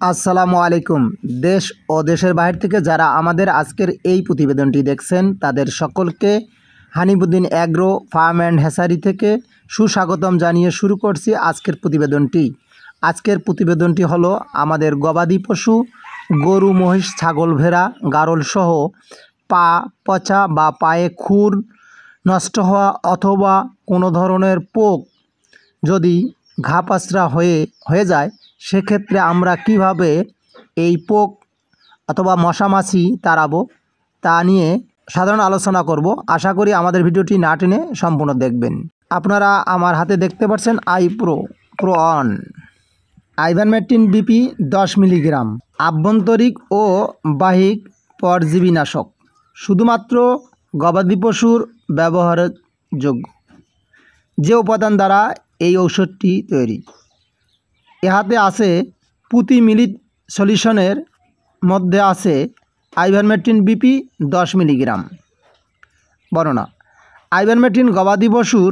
আসসালামু আলাইকুম। দেশ ও দেশের বাইরে থেকে যারা আমাদের আজকের এই প্রতিবেদনটি দেখছেন তাদের সকলকে হানিবুদ্দিন অ্যাগ্রো ফার্ম অ্যান্ড হ্যাচারি থেকে সুস্বাগতম জানিয়ে শুরু করছি আজকের প্রতিবেদনটি। আজকের প্রতিবেদনটি হলো আমাদের গবাদি পশু গরু, মহিষ, ছাগল, ভেড়া, গারল সহ পা পচা বা পায়ে খুর নষ্ট হওয়া অথবা কোনো ধরনের পোক যদি ঘা পাচরা হয়ে যায় সেক্ষেত্রে আমরা কিভাবে এই পোক অথবা মশা মাছি তাড়াবো তা নিয়ে সাধারণ আলোচনা করব। আশা করি আমাদের ভিডিওটি না টেনে সম্পূর্ণ দেখবেন। আপনারা আমার হাতে দেখতে পাচ্ছেন pro on ivermectin BP 10 milligram আভ্যন্তরিক ও বাহ্যিক পরজীবীনাশক, শুধুমাত্র গবাদি পশুর ব্যবহারের যোগ্য। যে উপাদান দ্বারা এই ঔষধটি তৈরি, ইহাতে আছে প্রতি মিলি সলিউশনের মধ্যে আছে আইভারমেকটিন বিপি 10 মিলিগ্রাম। বর্ণনা: আইভারমেকটিন গবাদি পশুর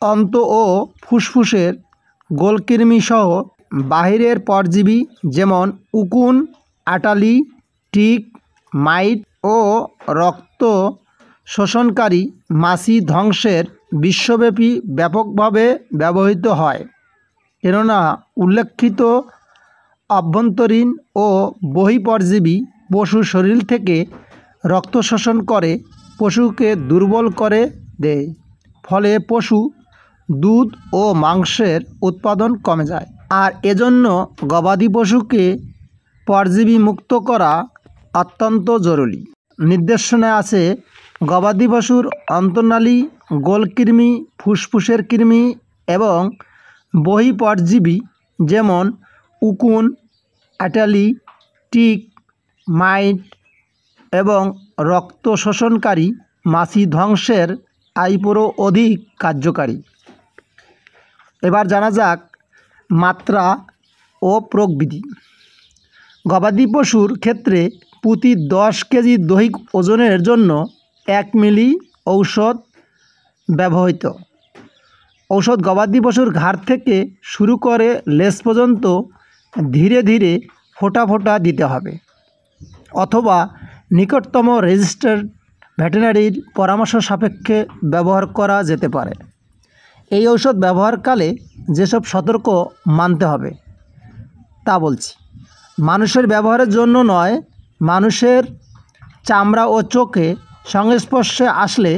অন্ত ও ফুসফুসের গোলকৃমি সহ বাহিরের পরজীবী যেমন উকুন, আটালি, টিক, মাইট ও রক্ত শোষণকারী মাছি ধ্বংসের বিশ্বব্যাপী ব্যাপকভাবে ব্যবহৃত হয়। কেননা উল্লেখিত অভ্যন্তরীণ ও বহিঃপরজীবী পশুর শরীর থেকে রক্ত শোষণ করে পশুকে দুর্বল করে দেয়, ফলে পশু দুধ ও মাংসের উৎপাদন কমে যায়। আর এজন্য গবাদি পশুকে পরজীবী মুক্ত করা অত্যন্ত জরুরি। নির্দেশনায় আছে গবাদি পশুর অন্তর্নালী, গোলকৃমি, ফুসফুসের কৃমি এবং বহিঃপরজীবী যেমন উকুন, আটালি, টিক, মাইট এবং রক্ত শোষণকারী মাছি ধ্বংসের আইপোরো অধিক কার্যকারী। এবার জানা যাক মাত্রা ও প্রয়োগবিধি। গবাদি পশুর ক্ষেত্রে প্রতি 10 কেজি দৈহিক ওজনের জন্য 1 মিলি ঔষধ ব্যবহৃত। ঔষধ গবাদি পশুর ঘাড় থেকে শুরু করে লেজ পর্যন্ত ধীরে ধীরে ফোঁটা ফোঁটা দিতে হবে, অথবা নিকটতম রেজিস্টার্ড ভেটেরিনারির পরামর্শ সাপেক্ষে ব্যবহার করা যেতে পারে। এই ঔষধ ব্যবহারকালে যেসব সতর্ক মানতে হবে তা বলছি। মানুষের ব্যবহারের জন্য নয়। মানুষের চামড়া ও চোখে সংস্পর্শে আসলে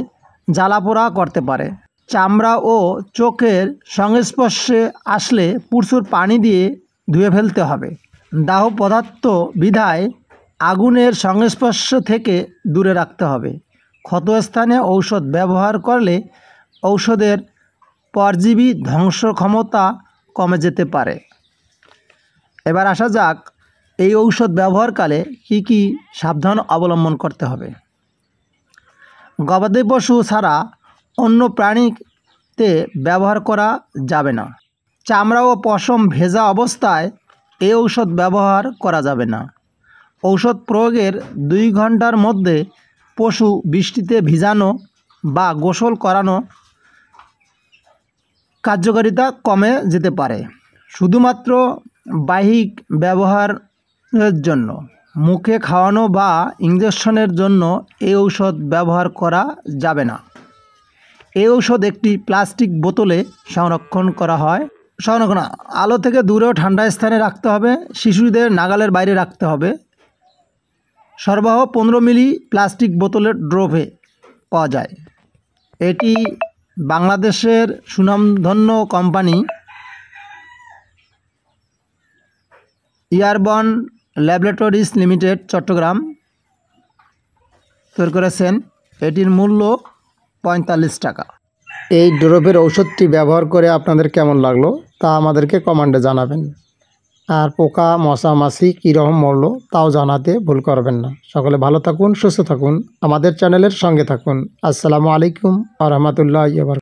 জ্বালাপোড়া করতে পারে। চামড়া ও চোখের সংস্পর্শে আসলে প্রচুর পানি দিয়ে ধুয়ে ফেলতে হবে। দাহ পদার্থ বিধায় আগুনের সংস্পর্শ থেকে দূরে রাখতে হবে। ক্ষতস্থানে ঔষধ ব্যবহার করলে ঔষধের পরজীবী ধ্বংস ক্ষমতা কমে যেতে পারে। এবার আসা যাক এই ঔষধ ব্যবহারকালে কি কি সাবধান অবলম্বন করতে হবে। গবাদি পশু ছাড়া অন্য প্রাণীতে ব্যবহার করা যাবে না। চামড়া ও পশম ভেজা অবস্থায় এই ঔষধ ব্যবহার করা যাবে না। ঔষধ প্রয়োগের 2 ঘন্টার মধ্যে পশু বৃষ্টিতে ভিজানো বা গোসল করানো কার্যকারিতা কমে যেতে পারে। শুধুমাত্র বাহ্যিক ব্যবহারের জন্য, মুখে খাওয়ানো বা ইঞ্জেকশনের জন্য এই ঔষধ ব্যবহার করা যাবে না। এই ঔষধ একটি প্লাস্টিক বোতলে সংরক্ষণ করা হয়। সংরক্ষণ আলো থেকে দূরে ও ঠান্ডা স্থানে রাখতে হবে। শিশুদের নাগালের বাইরে রাখতে হবে। সরবরাহ 15 মিলি প্লাস্টিক বোতলের ড্রপে পাওয়া যায়। এটি বাংলাদেশের সুনামধন্য কোম্পানি ইয়ারবন ল্যাবরেটরিজ লিমিটেড চট্টগ্রাম তৈরি করেছেন। এটির মূল্য 45 টাকা। এই ড্রপের ঔষধটি ব্যবহার করে আপনাদের কেমন লাগলো তা আমাদেরকে কমেন্টে জানাবেন। আর পোকা মশা মাছি কীরকম মরলো তাও জানাতে ভুল করবেন না। সকলে ভালো থাকুন, সুস্থ থাকুন, আমাদের চ্যানেলের সঙ্গে থাকুন। আসসালামু আলাইকুম ওয়া রাহমাতুল্লাহি ওয়া বারাকাতুহু।